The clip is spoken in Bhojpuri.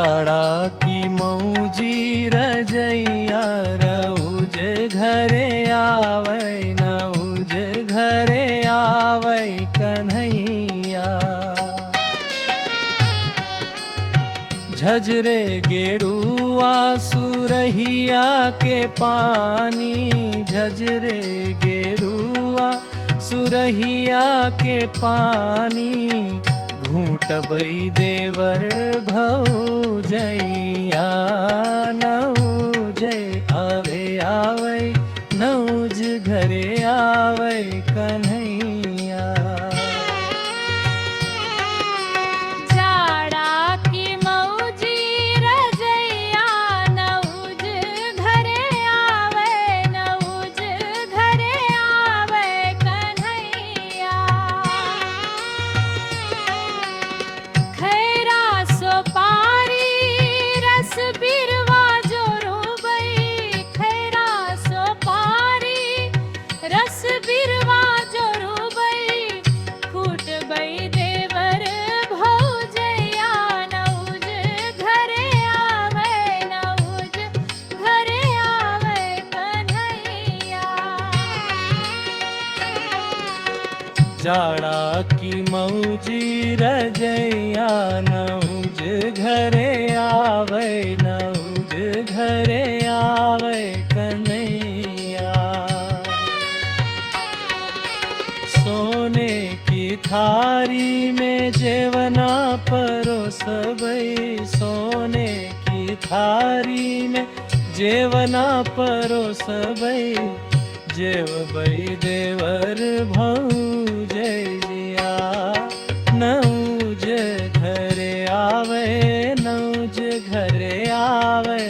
जाड़ा की मौजी रजैया रउज घरे आवै नउज घरे आवै कन्हैया। झजरे गेरुआ सुरहिया के पानी झजरे गेरुआ सुरहिया के पानी घूटबै देवर भौजैया नौज आवे आवै नौज घरे आवै कन्हैया। जाड़ा की मौजी रजैया नौज घरे आवे नौज घरे आवे कन्हैया। खैरा सोपारी रस बिरवा जोरुबै खैरा सोपारी रस बिरवा जोरुबै फूटबै देवर भौजैया नौज घरे आवे नौज घरे आवे कन्हैया। जाड़ा की मौजी रजैया नौज घरे आवै नौज घरे आवै कन्हैया। सोने की थारी में जेवना परोसबै सोने की थारी में जेवना परोसबै जेवबै देवर भौजैया नौज घरे आवै नौज घरे आवै